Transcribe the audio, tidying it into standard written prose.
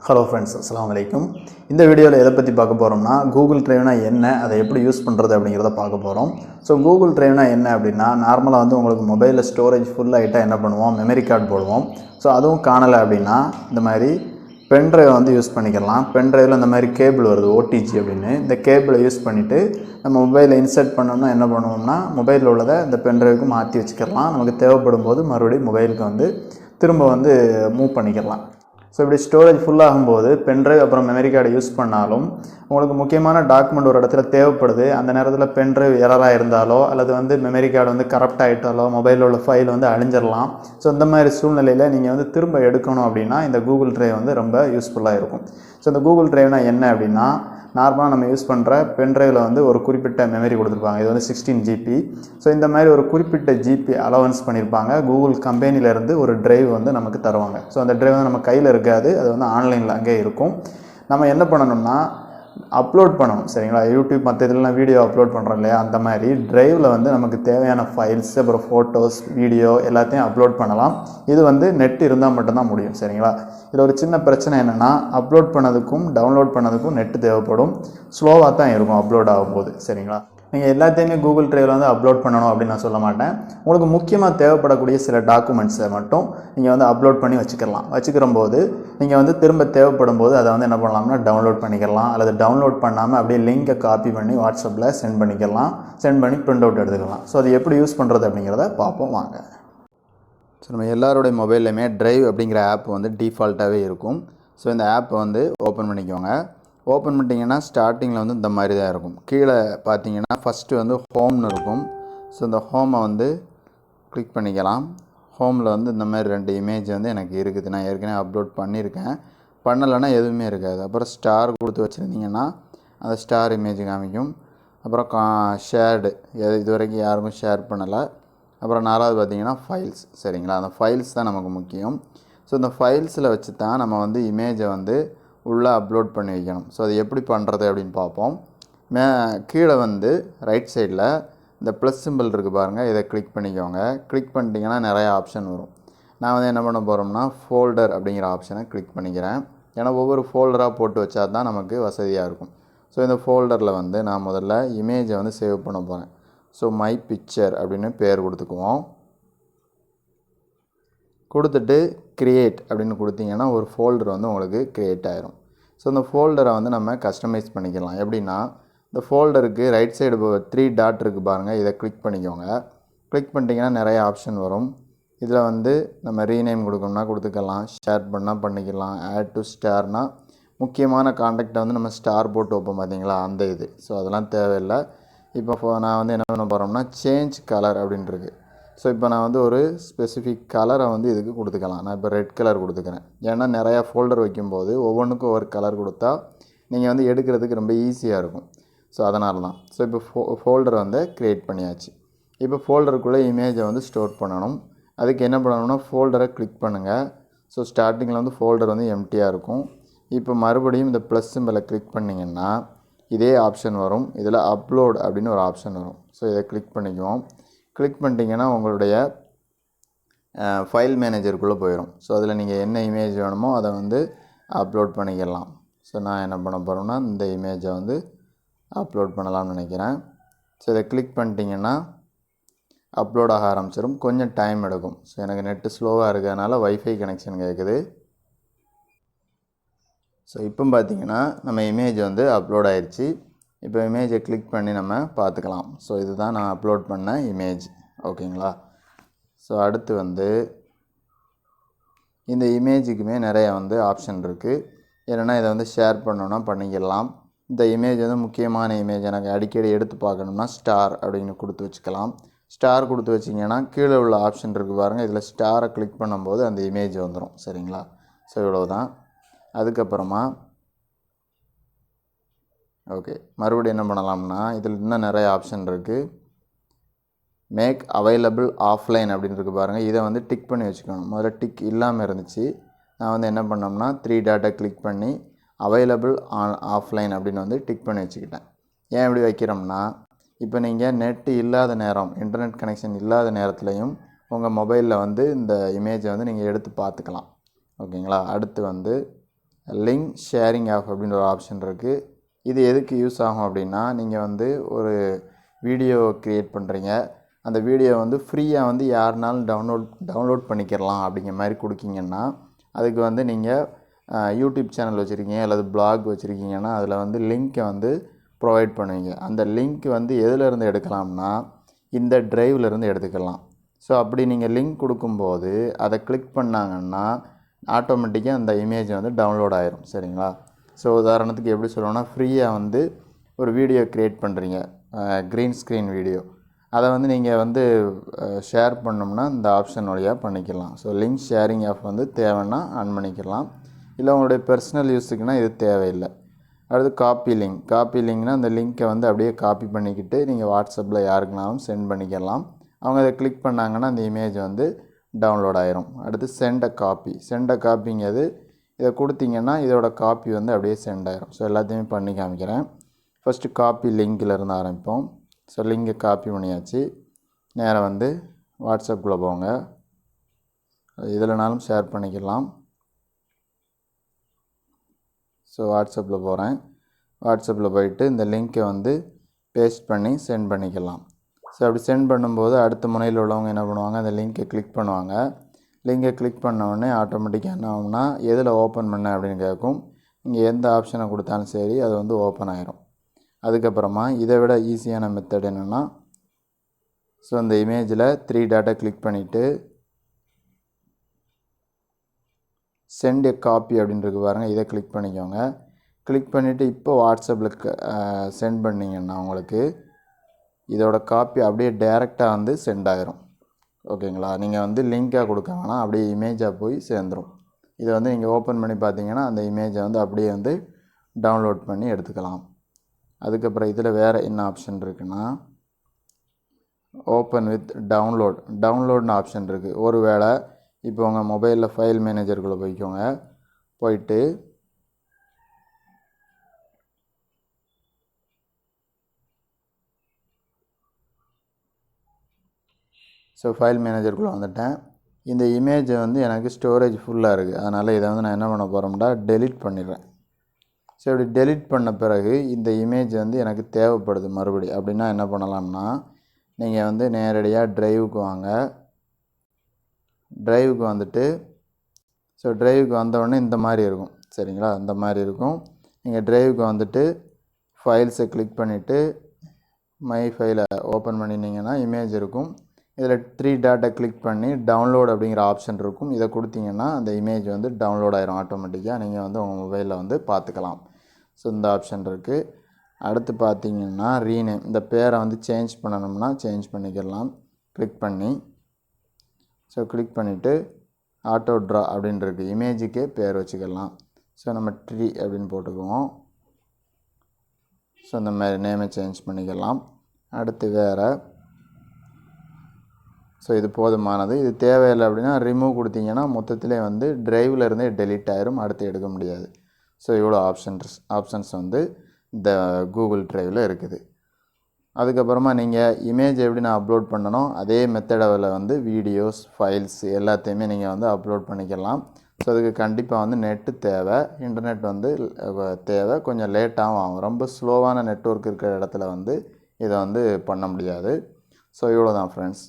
Hello friends, அஸ்ஸலாமு அலைக்கும். இந்த வீடியோவில் எதை பற்றி பார்க்க போகிறோம்னா, கூகுள் டிரைவ்னா என்ன, அதை எப்படி யூஸ் பண்ணுறது அப்படிங்கிறத பார்க்க போகிறோம். ஸோ கூகுள் டிரைவ்னா என்ன அப்படின்னா, நார்மலாக வந்து உங்களுக்கு மொபைலில் ஸ்டோரேஜ் ஃபுல் ஆகிட்டால் என்ன பண்ணுவோம், மெமரி கார்டு போடுவோம். ஸோ அதுவும் காணலை அப்படின்னா இந்த மாதிரி பென்ட்ரைவை வந்து யூஸ் பண்ணிக்கலாம். பென்ட்ரைவில் இந்த மாதிரி கேபிள் வருது, ஓடிஜி அப்படின்னு. இந்த கேபிளை யூஸ் பண்ணிவிட்டு நம்ம மொபைலில் இன்சர்ட் பண்ணோம்னா என்ன பண்ணுவோம்னா, மொபைலில் உள்ளதை இந்த பென்ட்ரைவுக்கு மாற்றி வச்சுக்கலாம். நமக்கு தேவைப்படும் போது மறுபடியும் மொபைலுக்கு வந்து திரும்ப வந்து மூவ் பண்ணிக்கலாம். ஸோ இப்படி ஸ்டோரேஜ் ஃபுல்லாகும்போது பென்ட்ரைவ் அப்புறம் மெமரி கார்டை யூஸ் பண்ணாலும் உங்களுக்கு முக்கியமான டாக்குமெண்ட் ஒரு இடத்துல தேவைப்படுது. அந்த நேரத்தில் பென்ட்ரைவ் எரராக இருந்தாலோ அல்லது வந்து மெமரி கார்டு வந்து கரப்ட் ஆகிட்டாலோ மொபைலில் உள்ள ஃபைல் வந்து அழிஞ்சிடலாம். ஸோ இந்த மாதிரி சூழ்நிலையில் நீங்கள் வந்து திரும்ப எடுக்கணும் அப்படின்னா இந்த கூகுள் டிரைவ் வந்து ரொம்ப யூஸ்ஃபுல்லாக இருக்கும். ஸோ இந்த கூகுள் டிரைவ்னா என்ன அப்படின்னா, நார்மலாக நம்ம யூஸ் பண்ணுற பென்ட்ரைவில் வந்து ஒரு குறிப்பிட்ட மெமரி கொடுத்துருப்பாங்க. இது வந்து 16 ஜிபி. ஸோ இந்த மாதிரி ஒரு குறிப்பிட்ட ஜிபி அலவன்ஸ் பண்ணியிருப்பாங்க. கூகுள் கம்பெனிலேருந்து ஒரு டிரைவ் வந்து நமக்கு தருவாங்க. ஸோ அந்த டிரைவ் வந்து நம்ம கையில் இருக்காது, அது வந்து ஆன்லைனில் அங்கே இருக்கும். நம்ம என்ன பண்ணணும்னா அப்லோட் பண்ணணும். சரிங்களா, யூடியூப் மற்ற இதெல்லாம் வீடியோ அப்லோட் பண்ணுறோம் இல்லையா, அந்த மாதிரி டிரைவில் வந்து நமக்கு தேவையான ஃபைல்ஸ் அப்புறம் ஃபோட்டோஸ் வீடியோ எல்லாத்தையும் அப்லோட் பண்ணலாம். இது வந்து நெட் இருந்தால் மட்டும்தான் முடியும். சரிங்களா, இதில் ஒரு சின்ன பிரச்சனை என்னென்னா, அப்லோட் பண்ணதுக்கும் டவுன்லோட் பண்ணதுக்கும் நெட்டு தேவைப்படும். ஸ்லோவாக தான் இருக்கும் அப்லோட் ஆகும்போது. சரிங்களா, நீங்கள் எல்லாத்தையுமே கூகுள் டிரைவில் வந்து அப்லோட் பண்ணணும் அப்படின்னு நான் சொல்ல மாட்டேன். உங்களுக்கு முக்கியமாக தேவைப்படக்கூடிய சில டாக்குமெண்ட்ஸை மட்டும் நீங்கள் வந்து அப்லோட் பண்ணி வச்சுக்கலாம். வச்சுக்கிற போது நீங்கள் வந்து திரும்ப தேவைப்படும் போது அதை வந்து என்ன பண்ணலாம்னா டவுன்லோட் பண்ணிக்கலாம். அல்லது டவுன்லோட் பண்ணாமல் அப்படியே லிங்கை காப்பி பண்ணி வாட்ஸ்அப்பில் சென்ட் பண்ணிக்கலாம். சென்ட் பண்ணி பிரிண்ட் அவுட் எடுத்துக்கலாம். ஸோ அது எப்படி யூஸ் பண்ணுறது அப்படிங்கிறத பார்ப்போம் வாங்க. ஸோ நம்ம எல்லாருடைய மொபைல்லையுமே டிரைவ் அப்படிங்கிற ஆப் வந்து டிஃபால்ட்டாகவே இருக்கும். ஸோ இந்த ஆப்பை வந்து ஓப்பன் பண்ணிக்கோங்க. ஓப்பன் பண்ணிட்டீங்கன்னா ஸ்டார்டிங்கில் வந்து இந்த மாதிரி தான் இருக்கும். கீழே பார்த்தீங்கன்னா ஃபஸ்ட்டு வந்து ஹோம்னு இருக்கும். ஸோ இந்த ஹோமை வந்து கிளிக் பண்ணிக்கலாம். ஹோமில் வந்து இந்த மாதிரி 2 இமேஜ் வந்து எனக்கு இருக்குது. நான் ஏற்கனவே அப்லோட் பண்ணியிருக்கேன். பண்ணலைன்னா எதுவுமே இருக்காது. அப்புறம் ஸ்டார் கொடுத்து வச்சுருந்தீங்கன்னா அந்த ஸ்டார் இமேஜ் காமிக்கும். அப்புறம் ஷேர்டு, இது வரைக்கும் யாருக்கும் ஷேர் பண்ணலை. அப்புறம் 4வது பார்த்தீங்கன்னா ஃபைல்ஸ். சரிங்களா, அந்த ஃபைல்ஸ் தான் நமக்கு முக்கியம். ஸோ இந்த ஃபைல்ஸில் வச்சு தான் நம்ம வந்து இமேஜை வந்து உள்ளே அப்லோட் பண்ணி வைக்கணும். ஸோ அது எப்படி பண்ணுறது அப்படின்னு பார்ப்போம். கீழே வந்து ரைட் சைடில் இந்த ப்ளஸ் சிம்பிள் இருக்குது பாருங்கள், இதை கிளிக் பண்ணிக்கோங்க. கிளிக் பண்ணிட்டீங்கன்னா நிறையா ஆப்ஷன் வரும். நான் வந்து என்ன பண்ண போகிறோம்னா ஃபோல்டர் அப்படிங்கிற ஆப்ஷனை கிளிக் பண்ணிக்கிறேன். ஏன்னா ஒவ்வொரு ஃபோல்டராக போட்டு வச்சா தான் நமக்கு வசதியாக இருக்கும். ஸோ இந்த ஃபோல்டரில் வந்து நான் முதல்ல இமேஜை வந்து சேவ் பண்ண போகிறேன். ஸோ மை பிக்சர் அப்படின்னு பேர் கொடுத்துக்குவோம். கொடுத்துட்டு க்ரியேட் அப்படின்னு கொடுத்தீங்கன்னா ஒரு ஃபோல்டர் வந்து உங்களுக்கு க்ரியேட் ஆகிரும். ஸோ இந்த ஃபோல்டரை வந்து நம்ம கஸ்டமைஸ் பண்ணிக்கலாம். எப்படின்னா, இந்த ஃபோல்டருக்கு ரைட் சைடு 3 டாட் இருக்குது பாருங்கள், இதை கிளிக் பண்ணிக்கோங்க. கிளிக் பண்ணிட்டீங்கன்னா நிறைய ஆப்ஷன் வரும். இதில் வந்து நம்ம ரீநேம் கொடுக்கணும்னா கொடுத்துக்கலாம், ஷேர் பண்ணால் பண்ணிக்கலாம், ஆட் டு ஸ்டார்னால் முக்கியமான காண்டாக்டை வந்து நம்ம ஸ்டார் போட்டு வைப்போம் பார்த்தீங்களா, அந்த இது. ஸோ அதெல்லாம் தேவையில்லை. இப்போ நான் வந்து என்ன பண்ண போகிறோம்னா சேஞ்ச் கலர் அப்படின்ட்டுருக்கு. ஸோ இப்போ நான் வந்து ஒரு ஸ்பெசிஃபிக் கலரை வந்து இதுக்கு கொடுத்துக்கலாம். நான் இப்போ ரெட் கலர் கொடுத்துக்கிறேன். ஏன்னா நிறையா ஃபோல்டர் வைக்கும்போது ஒவ்வொன்றுக்கும் ஒரு கலர் கொடுத்தா நீங்கள் வந்து எடுக்கிறதுக்கு ரொம்ப ஈஸியாக இருக்கும். ஸோ அதனால தான். ஸோ இப்போ ஃபோல்டர் வந்து க்ரியேட் பண்ணியாச்சு. இப்போ ஃபோல்டருக்குள்ளே இமேஜை வந்து ஸ்டோர் பண்ணணும். அதுக்கு என்ன பண்ணணும்னா ஃபோல்டரை கிளிக் பண்ணுங்கள். ஸோ ஸ்டார்டிங்கில் வந்து ஃபோல்டர் வந்து எம்டியாக இருக்கும். இப்போ மறுபடியும் இந்த ப்ளஸ் சிம்பலை கிளிக் பண்ணிங்கன்னா இதே ஆப்ஷன் வரும். இதில் அப்லோட் அப்படின்னு ஒரு ஆப்ஷன் வரும். ஸோ இதை கிளிக் பண்ணிக்குவோம். கிளிக் பண்ணிட்டீங்கன்னா உங்களுடைய ஃபைல் மேனேஜருக்குள்ளே போயிடும். ஸோ அதில் நீங்கள் என்ன இமேஜ் வேணுமோ அதை வந்து அப்லோட் பண்ணிக்கலாம். ஸோ நான் என்ன பண்ண போகிறேன்னா இந்த இமேஜை வந்து அப்லோட் பண்ணலாம்னு நினைக்கிறேன். ஸோ இதை கிளிக் பண்ணிட்டீங்கன்னா அப்லோட் ஆக ஆரம்பிச்சிடும். கொஞ்சம் டைம் எடுக்கும். ஸோ எனக்கு நெட்டு ஸ்லோவாக இருக்கிறதுனால வைஃபை கனெக்ஷன் கேட்குது. ஸோ இப்போ பார்த்திங்கன்னா நம்ம இமேஜ் வந்து அப்லோட் ஆயிடுச்சு. இப்போ இமேஜை கிளிக் பண்ணி நம்ம பார்த்துக்கலாம். ஸோ இதுதான் நான் அப்லோட் பண்ண இமேஜ். ஓகேங்களா. ஸோ அடுத்து வந்து இந்த இமேஜுக்குமே நிறையா வந்து ஆப்ஷன் இருக்குது. ஏன்னா இதை வந்து ஷேர் பண்ணணுன்னா பண்ணிக்கலாம். இந்த இமேஜ் வந்து முக்கியமான இமேஜ், எனக்கு அடிக்கடி எடுத்து பார்க்கணுன்னா ஸ்டார் அப்படின்னு கொடுத்து வச்சுக்கலாம். ஸ்டார் கொடுத்து வச்சிங்கன்னா கீழே உள்ள ஆப்ஷன் இருக்குது பாருங்கள், இதில் ஸ்டாரை கிளிக் பண்ணும்போது அந்த இமேஜ் வந்துடும். சரிங்களா. ஸோ இவ்வளோ தான். அதுக்கப்புறமா ஓகே, மறுபடியும் என்ன பண்ணலாம்னா இதில் இன்னும் நிறைய ஆப்ஷன் இருக்குது. மேக் அவைலபிள் ஆஃப்லைன் அப்படின்னு இருக்குது பாருங்கள், இதை வந்து டிக் பண்ணி வச்சுக்கணும். முதல்ல டிக் இல்லாமல் இருந்துச்சு. நான் வந்து என்ன பண்ணோம்னா 3 டாட்டை கிளிக் பண்ணி அவைலபிள் ஆஃப்லைன் அப்படின்னு வந்து டிக் பண்ணி வச்சுக்கிட்டேன். ஏன் இப்படி வைக்கிறோம்னா, இப்போ நீங்கள் நெட்டு இல்லாத நேரம், இன்டர்நெட் கனெக்ஷன் இல்லாத நேரத்துலையும் உங்கள் மொபைலில் வந்து இந்த இமேஜை வந்து நீங்கள் எடுத்து பார்த்துக்கலாம். ஓகேங்களா. அடுத்து வந்து லிங்க் ஷேரிங் ஆஃப் அப்படின்ற ஒரு ஆப்ஷன் இருக்குது. இது எதுக்கு யூஸ் ஆகும் அப்படின்னா, நீங்கள் வந்து ஒரு வீடியோ க்ரியேட் பண்ணுறீங்க, அந்த வீடியோ வந்து ஃப்ரீயாக வந்து யாருனாலும் டவுன்லோட் பண்ணிக்கிறலாம் அப்படிங்கிற மாதிரி கொடுக்கிங்கன்னா, அதுக்கு வந்து நீங்கள் யூடியூப் சேனல் வச்சுருக்கீங்க அல்லது பிளாக் வச்சுருக்கீங்கன்னா அதில் வந்து லிங்க்கை வந்து ப்ரொவைட் பண்ணுவீங்க. அந்த லிங்க் வந்து எதுலேருந்து எடுக்கலாம்னா இந்த ட்ரைவ்லேருந்து எடுத்துக்கலாம். ஸோ அப்படி நீங்கள் லிங்க் கொடுக்கும்போது அதை கிளிக் பண்ணாங்கன்னா ஆட்டோமேட்டிக்காக அந்த இமேஜ் வந்து டவுன்லோட் ஆயிரும். சரிங்களா? ஸோ உதாரணத்துக்கு எப்படி சொல்லணும்னா, ஃப்ரீயாக வந்து ஒரு வீடியோ க்ரியேட் பண்ணுறீங்க, க்ரீன் ஸ்க்ரீன் வீடியோ, அதை வந்து நீங்கள் வந்து ஷேர் பண்ணோம்னா இந்த ஆப்ஷன் வழியாக பண்ணிக்கலாம். ஸோ லிங்க் ஷேரிங் ஆப் வந்து தேவைன்னா ஆன் பண்ணிக்கலாம். இல்லை உங்களுடைய பர்சனல் யூஸுக்குனால் இது தேவையில்லை. அடுத்து காப்பி லிங்க்னால் அந்த லிங்க்கை வந்து அப்படியே காப்பி பண்ணிக்கிட்டு நீங்கள் வாட்ஸ்அப்பில் யாருக்குனாலும் சென்ட் பண்ணிக்கலாம். அவங்க அதை கிளிக் பண்ணாங்கன்னா அந்த இமேஜ் வந்து டவுன்லோட் ஆயிரும். அடுத்து சென்ட் அ காப்பிங்கிறது இதை கொடுத்தீங்கன்னா இதோட காப்பி வந்து அப்படியே சென்ட் ஆயிரும். ஸோ எல்லாத்தையுமே பண்ணி காமிக்கிறேன். ஃபஸ்ட்டு காப்பி லிங்க்கிலேருந்து ஆரம்பிப்போம். ஸோ லிங்கை காப்பி பண்ணியாச்சு. நேராக வந்து வாட்ஸ்அப்பில் போங்க, இதில்னாலும் ஷேர் பண்ணிக்கலாம். ஸோ வாட்ஸ்அப்பில் போகிறேன். வாட்ஸ்அப்பில் போயிட்டு இந்த லிங்க்கை வந்து பேஸ்ட் பண்ணி சென்ட் பண்ணிக்கலாம். ஸோ அப்படி சென்ட் பண்ணும்போது அடுத்த முனையில் உள்ளவங்க என்ன பண்ணுவாங்க, அந்த லிங்க்கை கிளிக் பண்ணுவாங்க. லிங்கை கிளிக் பண்ண உடனே ஆட்டோமேட்டிக்காக என்ன ஆகும்னா, எதில் ஓப்பன் பண்ண அப்படின்னு கேட்கும். நீங்கள் எந்த ஆப்ஷனை கொடுத்தாலும் சரி அது வந்து ஓப்பன் ஆயிரும். அதுக்கப்புறமா இதை விட ஈஸியான மெத்தட் என்னென்னா, ஸோ இந்த இமேஜில் 3 டாட்டை கிளிக் பண்ணிவிட்டு சென்ட் எ காப்பி அப்படின்றது பாருங்கள், இதை கிளிக் பண்ணிக்கோங்க. கிளிக் பண்ணிவிட்டு இப்போ வாட்ஸ்அப்பில் சென்ட் பண்ணிங்கன்னா உங்களுக்கு இதோட காப்பி அப்படியே டைரெக்டாக வந்து சென்ட் ஆகிரும். ஓகேங்களா? நீங்கள் வந்து லிங்காக கொடுக்க வேணாம், அப்படியே இமேஜாக போய் சேர்ந்துடும். இதை வந்து நீங்கள் ஓப்பன் பண்ணி பார்த்தீங்கன்னா அந்த இமேஜை வந்து அப்படியே வந்து டவுன்லோட் பண்ணி எடுத்துக்கலாம். அதுக்கப்புறம் இதில் வேறு என்ன ஆப்ஷன் இருக்குன்னா, ஓப்பன் வித் டவுன்லோட்னு ஆப்ஷன் இருக்குது. ஒரு வேளை இப்போ உங்கள் மொபைலில் ஃபைல் மேனேஜருக்குள்ளே போய்க்கோங்க. போயிட்டு ஸோ ஃபைல் மேனேஜருக்குள்ளே வந்துட்டேன். இந்த இமேஜை வந்து எனக்கு ஸ்டோரேஜ் ஃபுல்லாக இருக்குது, அதனால் இதை வந்து நான் என்ன பண்ண போகிறோம்னா டெலிட் பண்ணிடுறேன். ஸோ இப்படி டெலிட் பண்ண பிறகு இந்த இமேஜ் வந்து எனக்கு தேவைப்படுது மறுபடி அப்படின்னா என்ன பண்ணலாம்னா, நீங்கள் வந்து நேரடியாக ட்ரைவுக்கு வாங்க. ட்ரைவுக்கு வந்துட்டு ஸோ ட்ரைவுக்கு வந்தவுடனே இந்த மாதிரி இருக்கும். சரிங்களா? இந்த மாதிரி இருக்கும். நீங்கள் ட்ரைவுக்கு வந்துட்டு ஃபைல்ஸை கிளிக் பண்ணிவிட்டு மை ஃபைலை ஓப்பன் பண்ணினீங்கன்னா இமேஜ் இருக்கும். இதில் 3 டாட்டை கிளிக் பண்ணி டவுன்லோட் அப்படிங்கிற ஆப்ஷன் இருக்கும். இதை கொடுத்தீங்கன்னா அந்த இமேஜ் வந்து டவுன்லோட் ஆயிரும் ஆட்டோமேட்டிக்காக. நீங்கள் வந்து உங்கள் மொபைலில் வந்து பார்த்துக்கலாம். ஸோ இந்த ஆப்ஷன் இருக்குது. அடுத்து பார்த்தீங்கன்னா ரீநேம், இந்த பேரை வந்து சேஞ்ச் பண்ணணும்னா சேஞ்ச் பண்ணிக்கலாம். கிளிக் பண்ணி ஸோ கிளிக் பண்ணிவிட்டு ஆட்டோ ட்ரா அப்படின்றது இமேஜுக்கே பேர் வச்சுக்கலாம். ஸோ நம்ம ட்ரீ அப்படின்னு போட்டுக்குவோம். ஸோ இந்த மாதிரி நேமை சேஞ்ச் பண்ணிக்கலாம். அடுத்து வேறு, ஸோ இது போதுமானது. இது தேவையில்லை அப்படின்னா ரிமூவ் கொடுத்தீங்கன்னா மொத்தத்திலே வந்து ட்ரைவில் இருந்தே டெலிட் ஆயிரும், அடுத்து எடுக்க முடியாது. ஸோ இவ்வளோ ஆப்ஷன்ஸ் வந்து இந்த கூகுள் ட்ரைவில் இருக்குது. அதுக்கப்புறமா நீங்கள் இமேஜ் எப்படி நான் அப்லோட் பண்ணணும் அதே மெத்தடில் வந்து வீடியோஸ், ஃபைல்ஸ் எல்லாத்தையுமே நீங்கள் வந்து அப்லோட் பண்ணிக்கலாம். ஸோ அதுக்கு கண்டிப்பாக வந்து நெட்டு தேவை, இன்டர்நெட் வந்து தேவை. கொஞ்சம் லேட்டாகவும் ஆகும். ரொம்ப ஸ்லோவான நெட்வொர்க் இருக்கிற இடத்துல வந்து இதை வந்து பண்ண முடியாது. ஸோ இவ்வளோ தான் ஃப்ரெண்ட்ஸ்.